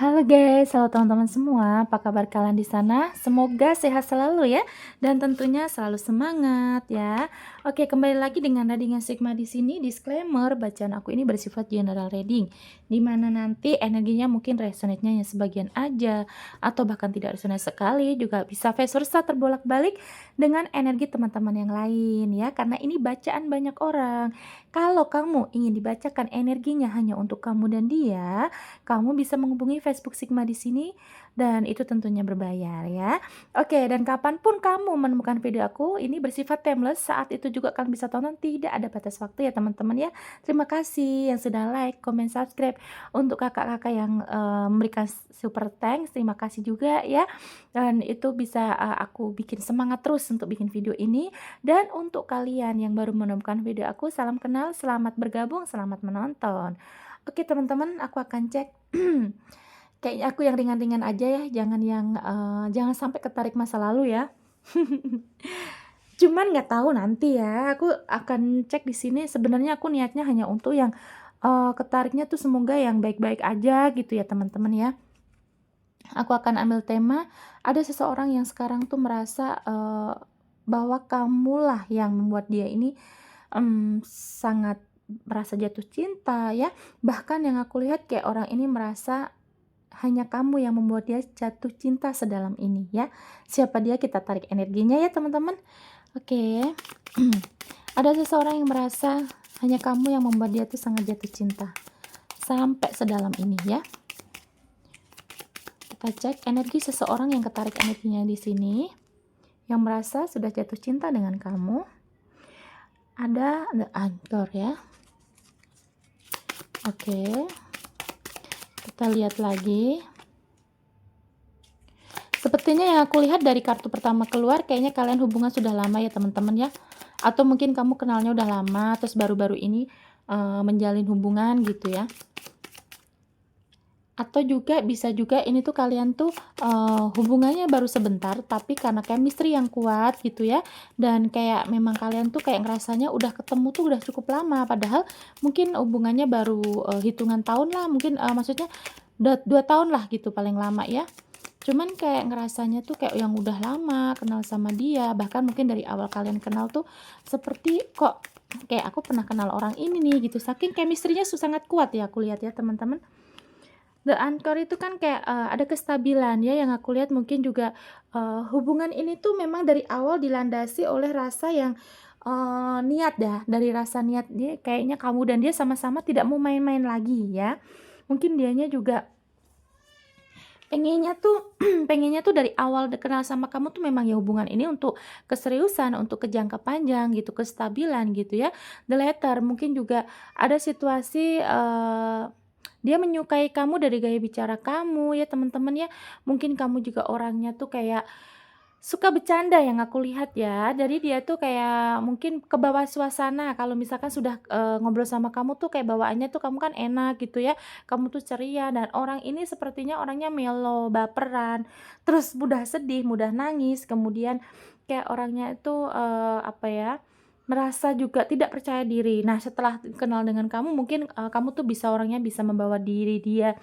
Halo guys, halo teman-teman semua. Apa kabar kalian di sana? Semoga sehat selalu ya, dan tentunya selalu semangat ya. Oke, kembali lagi dengan Radingan Sigma di sini. Disclaimer, bacaan aku ini bersifat general reading, di mana nanti energinya mungkin resonate-nya hanya sebagian aja, atau bahkan tidak resonate sekali, juga bisa vice versa terbolak-balik dengan energi teman-teman yang lain ya. Karena ini bacaan banyak orang. Kalau kamu ingin dibacakan energinya hanya untuk kamu dan dia, kamu bisa menghubungi Facebook Sigma di sini dan itu tentunya berbayar ya. Oke, dan kapanpun kamu menemukan video aku, ini bersifat timeless, saat itu juga kalian bisa tonton, tidak ada batas waktu ya teman-teman ya. Terima kasih yang sudah like, comment, subscribe. Untuk kakak-kakak yang memberikan super thanks, terima kasih juga ya. Dan itu bisa aku bikin semangat terus untuk bikin video ini. Dan untuk kalian yang baru menemukan video aku, salam kenal, selamat bergabung, selamat menonton. Oke teman-teman, aku akan cek kayaknya aku yang ringan-ringan aja ya, jangan sampai ketarik masa lalu ya. Cuman nggak tahu nanti ya, aku akan cek di sini. Sebenarnya aku niatnya hanya untuk yang ketariknya tuh semoga yang baik-baik aja gitu ya teman-teman ya. Aku akan ambil tema, ada seseorang yang sekarang tuh merasa bahwa kamulah yang membuat dia ini sangat merasa jatuh cinta ya. Bahkan yang aku lihat kayak orang ini merasa hanya kamu yang membuat dia jatuh cinta sedalam ini ya. Siapa dia, kita tarik energinya ya teman-teman. Oke. Ada seseorang yang merasa hanya kamu yang membuat dia tuh sangat jatuh cinta sampai sedalam ini ya. Kita cek energi seseorang yang ketarik energinya di sini, yang merasa sudah jatuh cinta dengan kamu. Ada The Anchor ya. Oke, kita lihat lagi. Sepertinya yang aku lihat dari kartu pertama keluar, kayaknya kalian hubungan sudah lama ya teman-teman ya. Atau mungkin kamu kenalnya udah lama, terus baru-baru ini menjalin hubungan gitu ya. Atau juga bisa juga ini tuh kalian tuh hubungannya baru sebentar, tapi karena chemistry yang kuat gitu ya, dan kayak memang kalian tuh kayak ngerasanya udah ketemu tuh udah cukup lama, padahal mungkin hubungannya baru hitungan tahun lah, mungkin maksudnya 2 tahun lah gitu paling lama ya. Cuman kayak ngerasanya tuh kayak yang udah lama kenal sama dia, bahkan mungkin dari awal kalian kenal tuh seperti kok kayak aku pernah kenal orang ini nih gitu, saking chemistry-nya sangat kuat ya aku lihat ya teman-teman. The Anchor itu kan kayak ada kestabilan ya, yang aku lihat mungkin juga hubungan ini tuh memang dari awal dilandasi oleh rasa yang niat dah, dari rasa niat dia kayaknya kamu dan dia sama-sama tidak mau main-main lagi ya. Mungkin dianya juga pengennya tuh pengennya tuh dari awal kenal sama kamu tuh memang ya hubungan ini untuk keseriusan, untuk ke jangka panjang gitu, kestabilan gitu ya. The Letter mungkin juga ada situasi dia menyukai kamu dari gaya bicara kamu ya teman-teman ya. Mungkin kamu juga orangnya tuh kayak suka bercanda yang aku lihat ya. Jadi dia tuh kayak mungkin kebawa suasana kalau misalkan sudah ngobrol sama kamu tuh kayak bawaannya tuh kamu kan enak gitu ya. Kamu tuh ceria dan orang ini sepertinya orangnya mellow, baperan, terus mudah sedih, mudah nangis, kemudian kayak orangnya itu apa ya, merasa juga tidak percaya diri. Nah, setelah kenal dengan kamu mungkin kamu tuh bisa orangnya bisa membawa diri dia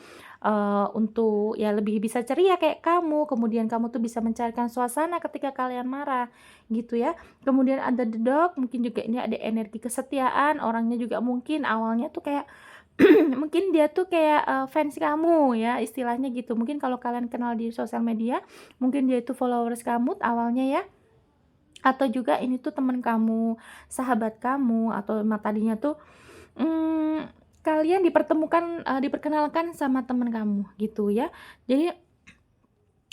untuk ya lebih bisa ceria kayak kamu, kemudian kamu tuh bisa mencairkan suasana ketika kalian marah, gitu ya. Kemudian ada The Dog, mungkin juga ini ada energi kesetiaan, orangnya juga mungkin awalnya tuh kayak mungkin dia tuh kayak fans kamu ya, istilahnya gitu. Mungkin kalau kalian kenal di sosial media, mungkin dia itu followers kamu awalnya ya. Atau juga ini tuh teman kamu, sahabat kamu, atau tadinya tuh mmm, kalian diperkenalkan sama teman kamu gitu ya. Jadi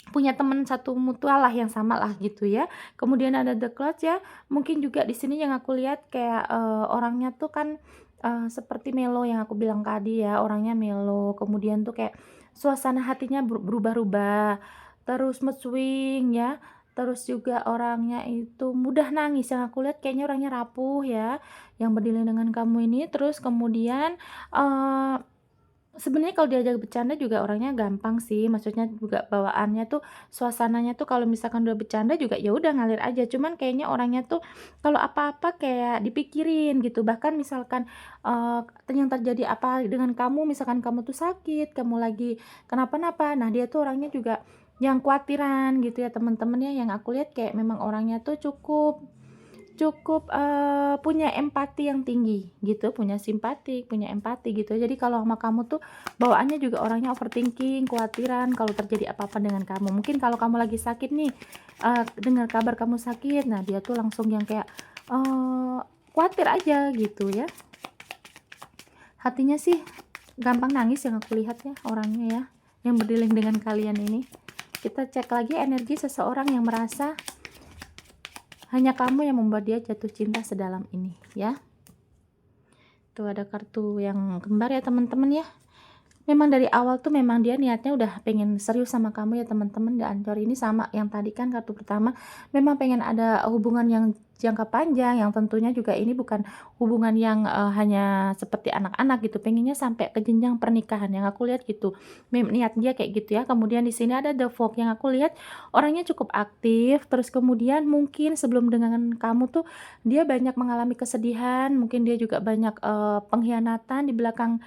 punya teman satu mutual lah yang sama lah gitu ya. Kemudian ada The Cloud ya, mungkin juga di sini yang aku lihat kayak orangnya tuh kan seperti mellow yang aku bilang tadi ya, orangnya mellow, kemudian tuh kayak suasana hatinya berubah-ubah, terus mood swing ya, terus juga orangnya itu mudah nangis, yang aku lihat kayaknya orangnya rapuh ya, yang berdiri dengan kamu ini. Terus kemudian, eee Sebenarnya kalau diajak bercanda juga orangnya gampang sih, maksudnya juga bawaannya tuh, suasananya tuh kalau misalkan udah bercanda juga ya udah ngalir aja, cuman kayaknya orangnya tuh kalau apa-apa kayak dipikirin gitu. Bahkan misalkan, yang terjadi apa dengan kamu, misalkan kamu tuh sakit, kamu lagi kenapa-napa, nah dia tuh orangnya juga yang kuatiran gitu ya teman-teman ya, yang aku lihat kayak memang orangnya tuh cukup Cukup, punya empati yang tinggi gitu, punya simpati, punya empati gitu. Jadi kalau sama kamu tuh bawaannya juga orangnya overthinking, kekhawatiran kalau terjadi apa-apa dengan kamu. Mungkin kalau kamu lagi sakit nih, dengar kabar kamu sakit, nah dia tuh langsung yang kayak, eee, kuatir aja gitu ya. Hatinya sih gampang nangis yang aku lihat ya orangnya ya, yang berdealing dengan kalian ini. Kita cek lagi energi seseorang yang merasa hanya kamu yang membuat dia jatuh cinta sedalam ini ya. Tuh ada kartu yang kembar ya teman-teman ya. Memang dari awal tuh memang dia niatnya udah pengen serius sama kamu ya teman-teman, dan Ancor ini sama yang tadi kan kartu pertama, memang pengen ada hubungan yang jangka panjang, yang tentunya juga ini bukan hubungan yang, hanya seperti anak-anak gitu, pengennya sampai ke jenjang pernikahan yang aku lihat gitu. Niat dia kayak gitu ya. Kemudian di sini ada The Fog yang aku lihat orangnya cukup aktif, terus kemudian mungkin sebelum dengan kamu tuh dia banyak mengalami kesedihan, mungkin dia juga banyak, pengkhianatan di belakang.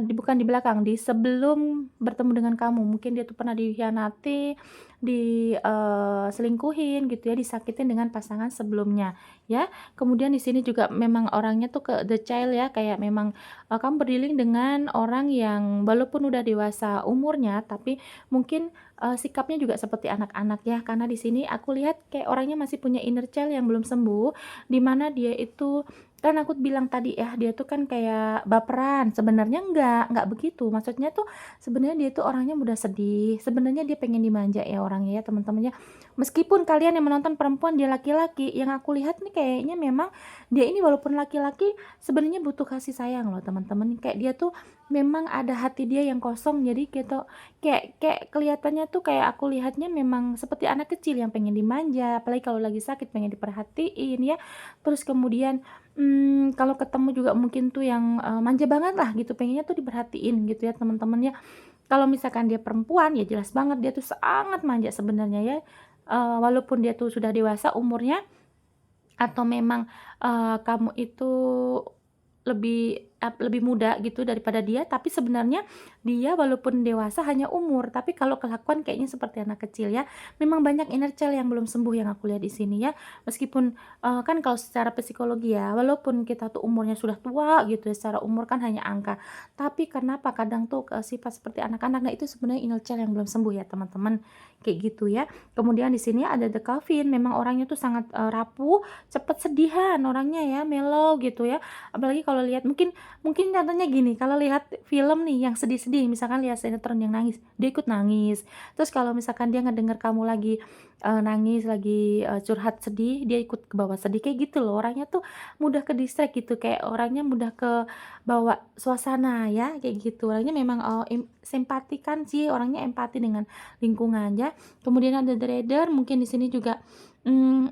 Bukan di belakang, di sebelum bertemu dengan kamu, mungkin dia tuh pernah dikhianati, selingkuhin gitu ya, disakitin dengan pasangan sebelumnya, ya. Kemudian di sini juga memang orangnya tuh ke the child ya, kayak memang, kamu berdealing dengan orang yang walaupun udah dewasa umurnya, tapi mungkin, sikapnya juga seperti anak-anak ya, karena di sini aku lihat kayak orangnya masih punya inner child yang belum sembuh, di mana dia itu kan aku bilang tadi ya, dia tuh kan kayak baperan, sebenarnya enggak begitu. Maksudnya tuh sebenarnya dia tuh orangnya mudah sedih, sebenarnya dia pengen dimanja ya orangnya ya teman-teman ya. Meskipun kalian yang menonton perempuan dia laki-laki, yang aku lihat nih kayaknya memang dia ini walaupun laki-laki sebenarnya butuh kasih sayang loh teman-teman. Kayak dia tuh memang ada hati dia yang kosong, jadi gitu kayak kayak kelihatannya tuh kayak aku lihatnya memang seperti anak kecil yang pengen dimanja, apalagi kalau lagi sakit pengen diperhatiin ya. Terus kemudian kalau ketemu juga mungkin tuh yang, manja banget lah gitu, pengennya tuh diperhatiin gitu ya teman-teman ya. Kalau misalkan dia perempuan, ya jelas banget dia tuh sangat manja sebenarnya ya, walaupun dia tuh sudah dewasa umurnya atau memang, kamu itu lebih muda gitu daripada dia, tapi sebenarnya dia walaupun dewasa hanya umur, tapi kalau kelakuan kayaknya seperti anak kecil ya. Memang banyak inner child yang belum sembuh yang aku lihat di sini ya. Meskipun, kan kalau secara psikologi ya, walaupun kita tuh umurnya sudah tua gitu ya, secara umur kan hanya angka, tapi kenapa kadang tuh, sifat seperti anak-anak, nah itu sebenarnya inner child yang belum sembuh ya teman-teman, kayak gitu ya. Kemudian di sini ada The Coffin, memang orangnya tuh sangat, rapuh, cepet sedihan orangnya ya, mellow gitu ya. Apalagi kalau lihat mungkin mungkin contohnya gini, kalau lihat film nih yang sedih-sedih, misalkan lihat sinetron yang nangis, dia ikut nangis. Terus kalau misalkan dia ngedenger kamu lagi, nangis, lagi, curhat sedih, dia ikut ke bawah sedih, kayak gitu loh. Orangnya tuh mudah ke-distract gitu, kayak orangnya mudah ke bawa suasana ya, kayak gitu. Orangnya memang, simpati kan sih, orangnya empati dengan lingkungan ya. Kemudian ada The Rider, mungkin di sini juga, mmm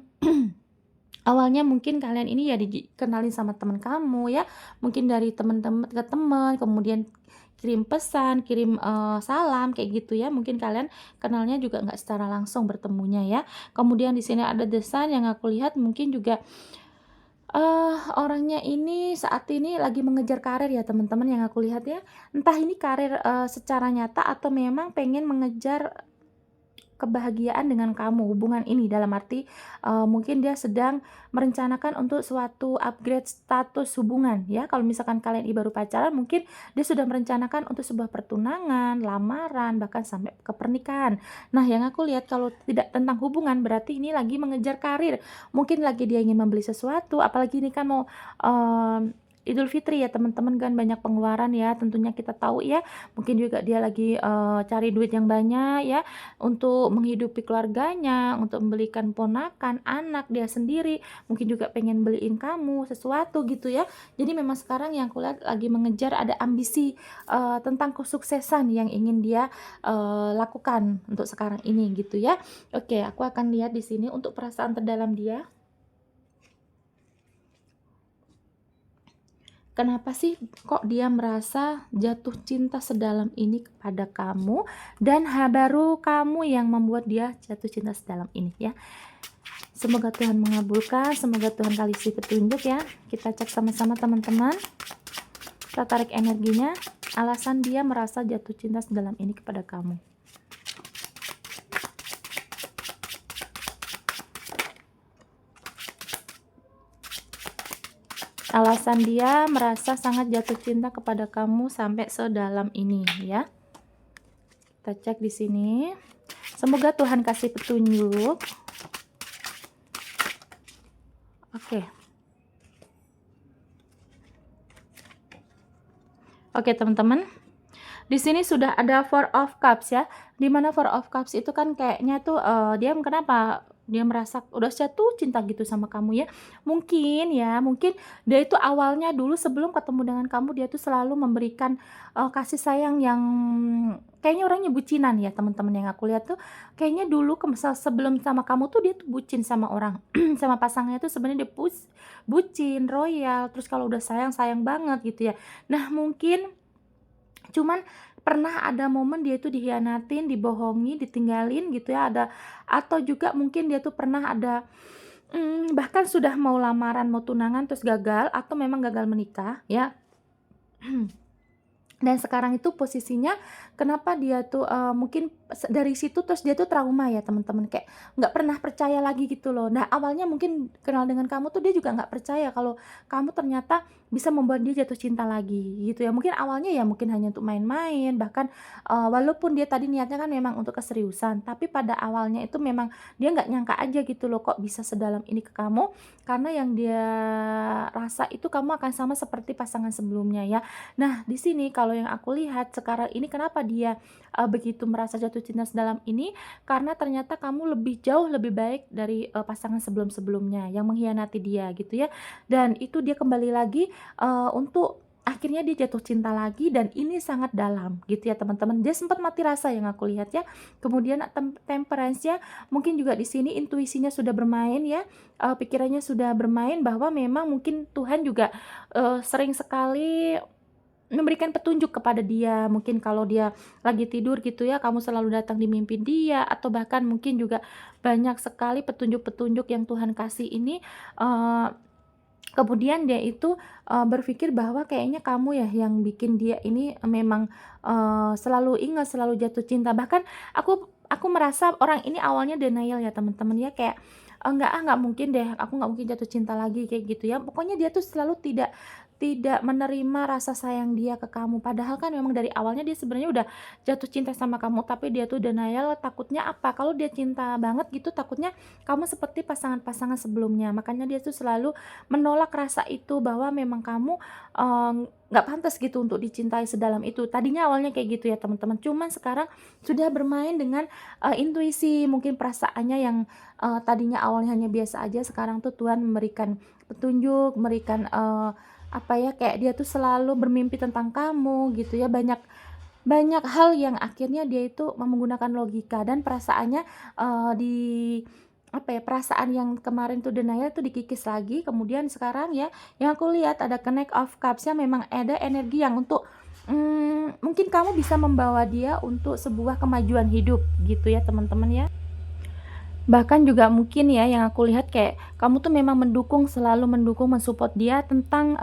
awalnya mungkin kalian ini ya dikenalin sama teman kamu ya, mungkin dari teman-teman ke teman, kemudian kirim pesan, kirim, salam kayak gitu ya, mungkin kalian kenalnya juga nggak secara langsung bertemunya ya. Kemudian di sini ada The Sun yang aku lihat mungkin juga, orangnya ini saat ini lagi mengejar karir ya teman-teman yang aku lihat ya. Entah ini karir, secara nyata atau memang pengen mengejar kebahagiaan dengan kamu, hubungan ini dalam arti, mungkin dia sedang merencanakan untuk suatu upgrade status hubungan ya, kalau misalkan kalian ini baru pacaran mungkin dia sudah merencanakan untuk sebuah pertunangan, lamaran, bahkan sampai ke pernikahan. Nah yang aku lihat kalau tidak tentang hubungan berarti ini lagi mengejar karir, mungkin lagi dia ingin membeli sesuatu, apalagi ini kan mau, Idul Fitri ya teman-teman kan banyak pengeluaran ya, tentunya kita tahu ya, mungkin juga dia lagi, cari duit yang banyak ya, untuk menghidupi keluarganya, untuk membelikan ponakan, anak, dia sendiri, mungkin juga pengen beliin kamu sesuatu gitu ya. Jadi memang sekarang yang aku lihat lagi mengejar ada ambisi, tentang kesuksesan yang ingin dia, lakukan untuk sekarang ini gitu ya. Oke, aku akan lihat di sini untuk perasaan terdalam dia. kenapa sih kok dia merasa jatuh cinta sedalam ini kepada kamu, dan baru kamu yang membuat dia jatuh cinta sedalam ini ya. Semoga Tuhan mengabulkan, semoga Tuhan kasih petunjuk ya. Kita cek sama-sama teman-teman. Kita tarik energinya, alasan dia merasa jatuh cinta sedalam ini kepada kamu. Alasan dia merasa sangat jatuh cinta kepada kamu sampai sedalam ini ya. Kita cek di sini. Semoga Tuhan kasih petunjuk. Oke. Oke, teman-teman. Di sini sudah ada Four of Cups ya. Dimana Four of Cups itu kan kayaknya tuh dia kenapa dia merasa udah jatuh cinta gitu sama kamu ya. Mungkin dia itu awalnya dulu sebelum ketemu dengan kamu, dia tuh selalu memberikan kasih sayang yang kayaknya orangnya bucinan ya teman-teman. Yang aku lihat tuh kayaknya dulu sebelum sama kamu tuh dia tuh bucin sama orang sama pasangannya tuh sebenarnya dia bucin, royal, terus kalau udah sayang banget gitu ya. Nah mungkin cuman pernah ada momen dia itu dihianatin, dibohongi, ditinggalin gitu ya, atau juga mungkin dia tuh pernah ada bahkan sudah mau lamaran, mau tunangan terus gagal, atau memang gagal menikah ya. Dan sekarang itu posisinya kenapa dia tuh mungkin dari situ terus dia tuh trauma ya teman-teman, kayak nggak pernah percaya lagi gitu loh. Nah awalnya mungkin kenal dengan kamu tuh dia juga nggak percaya kalau kamu ternyata bisa membuat dia jatuh cinta lagi gitu ya. Mungkin awalnya ya mungkin hanya untuk main-main, bahkan walaupun dia tadi niatnya kan memang untuk keseriusan, tapi pada awalnya itu memang dia nggak nyangka aja gitu loh kok bisa sedalam ini ke kamu, karena yang dia rasa itu kamu akan sama seperti pasangan sebelumnya ya. Nah di sini kalau yang aku lihat sekarang ini kenapa dia begitu merasa jatuh cinta sedalam ini, karena ternyata kamu jauh lebih baik dari pasangan sebelum-sebelumnya yang mengkhianati dia gitu ya. Dan itu dia kembali lagi untuk akhirnya dia jatuh cinta lagi, dan ini sangat dalam gitu ya teman-teman. Dia sempat mati rasa yang aku lihat ya. Kemudian temperance-nya mungkin juga di sini intuisinya sudah bermain ya, pikirannya sudah bermain bahwa memang mungkin Tuhan juga sering sekali memberikan petunjuk kepada dia. Mungkin kalau dia lagi tidur gitu ya, kamu selalu datang di mimpi dia, atau bahkan mungkin juga banyak sekali petunjuk-petunjuk yang Tuhan kasih ini kemudian dia itu berpikir bahwa kayaknya kamu ya yang bikin dia ini memang selalu ingat, selalu jatuh cinta. Bahkan aku merasa orang ini awalnya denial ya teman-teman ya, kayak enggak mungkin deh, aku nggak mungkin jatuh cinta lagi kayak gitu ya. Pokoknya dia tuh selalu tidak menerima rasa sayang dia ke kamu, padahal kan memang dari awalnya dia sebenarnya udah jatuh cinta sama kamu, tapi dia tuh denial. Takutnya apa, kalau dia cinta banget gitu takutnya kamu seperti pasangan-pasangan sebelumnya, makanya dia tuh selalu menolak rasa itu, bahwa memang kamu nggak pantas gitu untuk dicintai sedalam itu. Tadinya awalnya kayak gitu ya teman-teman, cuman sekarang sudah bermain dengan intuisi, mungkin perasaannya yang tadinya awalnya hanya biasa aja, sekarang tuh Tuhan memberikan petunjuk, memberikan apa ya, kayak dia tuh selalu bermimpi tentang kamu gitu ya. Banyak hal yang akhirnya dia itu menggunakan logika, dan perasaannya di apa ya, perasaan yang kemarin tuh denial tuh dikikis lagi. Kemudian sekarang ya yang aku lihat ada Knight of Cups ya, memang ada energi yang untuk mungkin kamu bisa membawa dia untuk sebuah kemajuan hidup gitu ya teman-teman ya. Bahkan juga mungkin ya yang aku lihat kayak kamu tuh memang selalu mendukung, mensupport dia tentang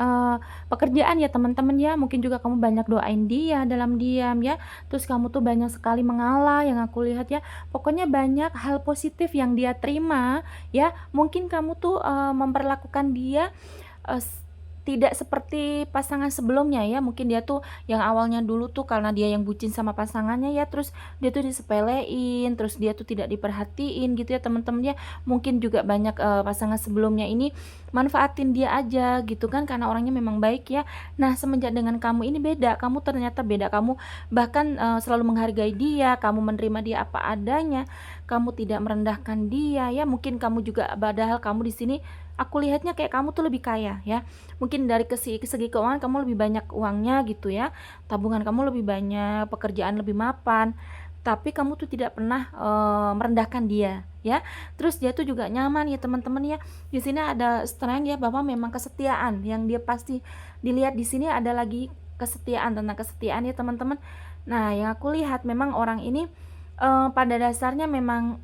pekerjaan ya teman-teman ya. Mungkin juga kamu banyak doain dia dalam diam ya. Terus kamu tuh banyak sekali mengalah yang aku lihat ya. Pokoknya banyak hal positif yang dia terima ya. Mungkin kamu tuh memperlakukan dia eh, tidak seperti pasangan sebelumnya ya. Mungkin dia tuh yang awalnya dulu tuh karena dia yang bucin sama pasangannya ya, terus dia tuh disepelein, terus dia tuh tidak diperhatiin gitu ya teman-teman ya. Mungkin juga banyak pasangan sebelumnya ini manfaatin dia aja gitu kan, karena orangnya memang baik ya. Nah semenjak dengan kamu ini beda, kamu ternyata beda. Kamu bahkan selalu menghargai dia, kamu menerima dia apa adanya, kamu tidak merendahkan dia ya. Mungkin kamu juga, padahal kamu di sini aku lihatnya kayak kamu tuh lebih kaya ya. Mungkin dari segi keuangan kamu lebih banyak uangnya gitu ya. Tabungan kamu lebih banyak, pekerjaan lebih mapan. tapi kamu tuh tidak pernah, merendahkan dia, ya. Terus dia tuh juga nyaman ya teman-teman ya. Di sini ada strength ya, bahwa memang kesetiaan yang dia pasti dilihat di sini ada lagi kesetiaan, tentang kesetiaan ya teman-teman. Nah, yang aku lihat memang orang ini, pada dasarnya memang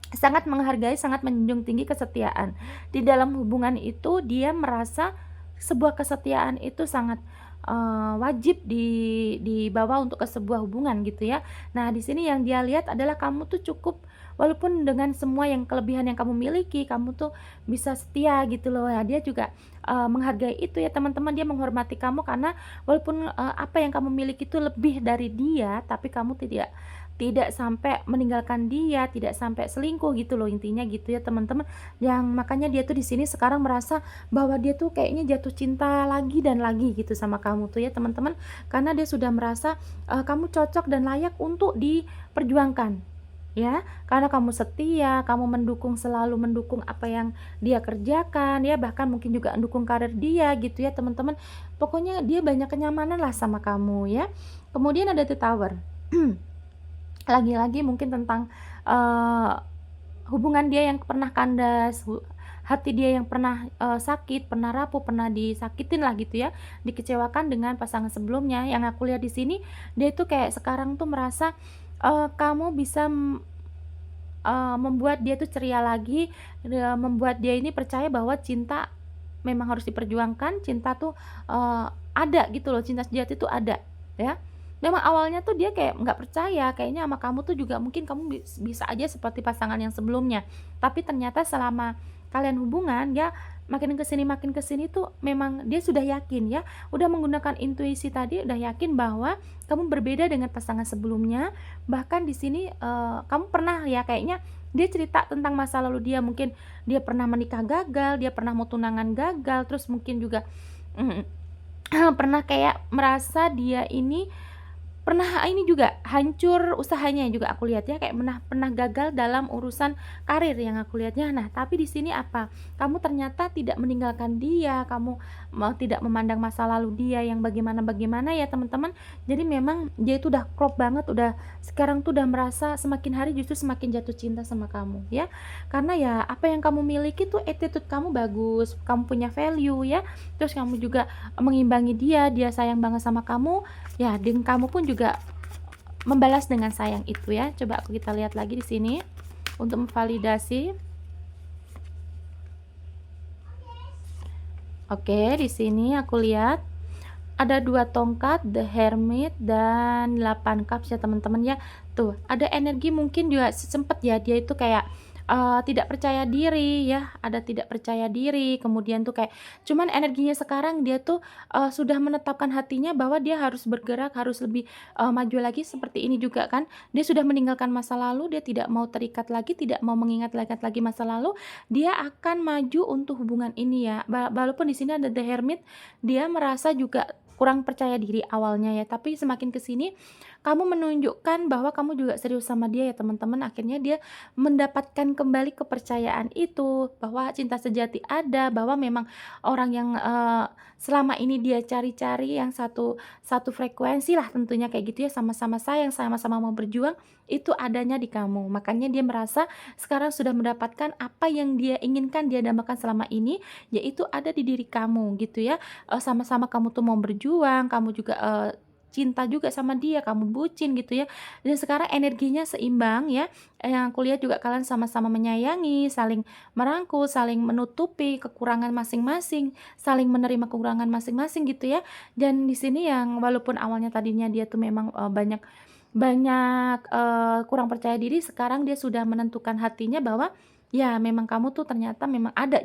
sangat menghargai, sangat menjunjung tinggi kesetiaan. Di dalam hubungan itu dia merasa sebuah kesetiaan itu sangat, wajib dibawa untuk ke sebuah hubungan gitu ya. Nah, di sini yang dia lihat adalah kamu tuh cukup, walaupun dengan semua yang kelebihan yang kamu miliki, kamu tuh bisa setia gitu loh. Ya dia juga, menghargai itu ya teman-teman, dia menghormati kamu karena walaupun, apa yang kamu miliki itu lebih dari dia, tapi kamu tidak tidak sampai meninggalkan dia, tidak sampai selingkuh gitu loh intinya gitu ya teman-teman. Yang makanya dia tuh di sini sekarang merasa bahwa dia tuh kayaknya jatuh cinta lagi dan lagi gitu sama kamu tuh ya teman-teman. Karena dia sudah merasa, kamu cocok dan layak untuk diperjuangkan, ya. Karena kamu setia, kamu mendukung, selalu mendukung apa yang dia kerjakan ya, bahkan mungkin juga mendukung karir dia gitu ya teman-teman. Pokoknya dia banyak kenyamanan lah sama kamu ya. Kemudian ada The Tower. Lagi-lagi mungkin tentang, eee, hubungan dia yang pernah kandas, hati dia yang pernah, sakit, pernah rapuh, pernah disakitin lah gitu ya, dikecewakan dengan pasangan sebelumnya. Yang aku lihat di sini, dia itu kayak sekarang tuh merasa, kamu bisa, membuat dia tuh ceria lagi, membuat dia ini percaya bahwa cinta memang harus diperjuangkan, cinta tuh, ada gitu loh, cinta sejati tuh ada, ya. Memang awalnya tuh dia kayak nggak percaya, kayaknya sama kamu tuh juga mungkin kamu bisa aja seperti pasangan yang sebelumnya. Tapi ternyata selama kalian hubungan ya, makin ke sini tuh memang dia sudah yakin ya, udah menggunakan intuisi tadi, udah yakin bahwa kamu berbeda dengan pasangan sebelumnya. Bahkan di sini, kamu pernah ya kayaknya dia cerita tentang masa lalu dia, mungkin dia pernah menikah gagal, dia pernah mau tunangan gagal, terus mungkin juga, mhm, pernah kayak merasa dia ini pernah ini juga, hancur usahanya juga aku lihat ya, kayak pernah pernah gagal dalam urusan karir yang aku lihatnya. Nah, tapi di sini apa, kamu ternyata tidak meninggalkan dia, kamu tidak memandang masa lalu dia yang bagaimana-bagaimana ya teman-teman. Jadi memang dia itu udah klop banget, udah sekarang tuh udah merasa semakin hari justru semakin jatuh cinta sama kamu ya. Karena ya apa yang kamu miliki tuh attitude kamu bagus, kamu punya value ya, terus kamu juga mengimbangi dia, dia sayang banget sama kamu. Ya, dan kamu pun juga membalas dengan sayang itu ya. Coba kita lihat lagi di sini untuk memvalidasi. Oke, di sini aku lihat ada 2 tongkat, The Hermit, dan 8 cups ya teman-teman ya. Tuh, ada energi mungkin juga sempet ya dia itu kayak, tidak percaya diri ya, ada tidak percaya diri, kemudian tuh kayak cuman energinya sekarang dia tuh, sudah menetapkan hatinya bahwa dia harus bergerak, harus lebih, maju lagi seperti ini juga kan. Dia sudah meninggalkan masa lalu, dia tidak mau terikat lagi, tidak mau mengingat-ingat lagi masa lalu, dia akan maju untuk hubungan ini ya. Walaupun di sini ada The Hermit, dia merasa juga kurang percaya diri awalnya ya, tapi semakin ke sini kamu menunjukkan bahwa kamu juga serius sama dia ya teman-teman. Akhirnya dia mendapatkan kembali kepercayaan itu, bahwa cinta sejati ada, bahwa memang orang yang, selama ini dia cari-cari yang satu satu frekuensi lah tentunya kayak gitu ya, sama-sama sayang, sama-sama mau berjuang, itu adanya di kamu. Makanya dia merasa sekarang sudah mendapatkan apa yang dia inginkan, dia dambakan selama ini, yaitu ada di diri kamu gitu ya. Sama-sama kamu tuh mau berjuang, kamu juga, cinta juga sama dia, kamu bucin gitu ya, dan sekarang energinya seimbang ya, yang aku lihat juga kalian sama-sama menyayangi, saling merangkul, saling menutupi kekurangan masing-masing, saling menerima kekurangan masing-masing gitu ya. Dan di sini yang walaupun awalnya tadinya dia tuh memang, banyak banyak, kurang percaya diri, sekarang dia sudah menentukan hatinya bahwa, ya memang kamu tuh ternyata memang ada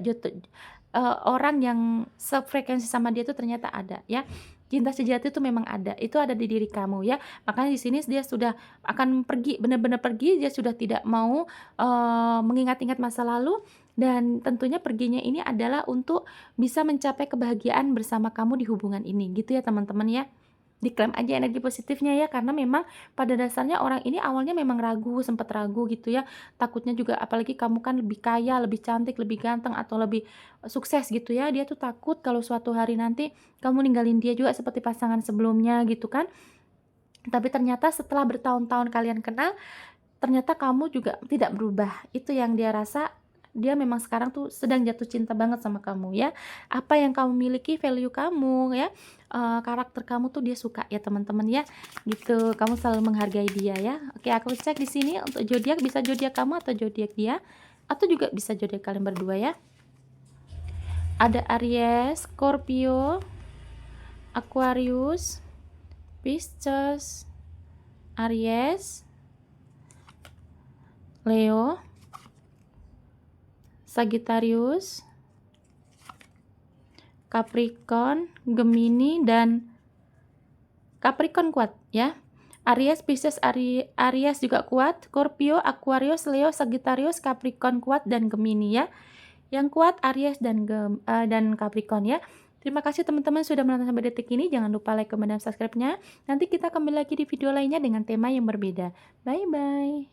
orang yang sefrekuensi sama dia tuh ternyata ada ya. Cinta sejati itu memang ada, itu ada di diri kamu ya. Makanya di sini dia sudah akan pergi, benar-benar pergi, dia sudah tidak mau, mengingat-ingat masa lalu, dan tentunya perginya ini adalah untuk bisa mencapai kebahagiaan bersama kamu di hubungan ini, gitu ya teman-teman ya. Diklaim aja energi positifnya ya, karena memang pada dasarnya orang ini awalnya memang ragu, sempat ragu gitu ya. Takutnya juga apalagi kamu kan lebih kaya, lebih cantik, lebih ganteng, atau lebih sukses gitu ya. Dia tuh takut kalau suatu hari nanti kamu ninggalin dia juga seperti pasangan sebelumnya gitu kan. Tapi ternyata setelah bertahun-tahun kalian kenal, ternyata kamu juga tidak berubah. Itu yang dia rasa, dia memang sekarang tuh sedang jatuh cinta banget sama kamu ya. Apa yang kamu miliki, value kamu ya, karakter kamu tuh dia suka ya teman-teman ya, gitu. Kamu selalu menghargai dia ya. Oke, aku cek di sini untuk zodiak, bisa zodiak kamu atau zodiak dia, atau juga bisa zodiak kalian berdua ya. Ada Aries, Scorpio, Aquarius, Pisces, Aries, Leo, Sagittarius, Capricorn, Gemini, dan Capricorn kuat ya. Aries, Pisces, Aries juga kuat, Scorpio, Aquarius, Leo, Sagittarius, Capricorn kuat, dan Gemini ya. Yang kuat Aries dan Capricorn ya. Terima kasih teman-teman sudah menonton sampai detik ini. Jangan lupa like, comment, dan subscribe-nya. Nanti kita kembali lagi di video lainnya dengan tema yang berbeda. Bye-bye.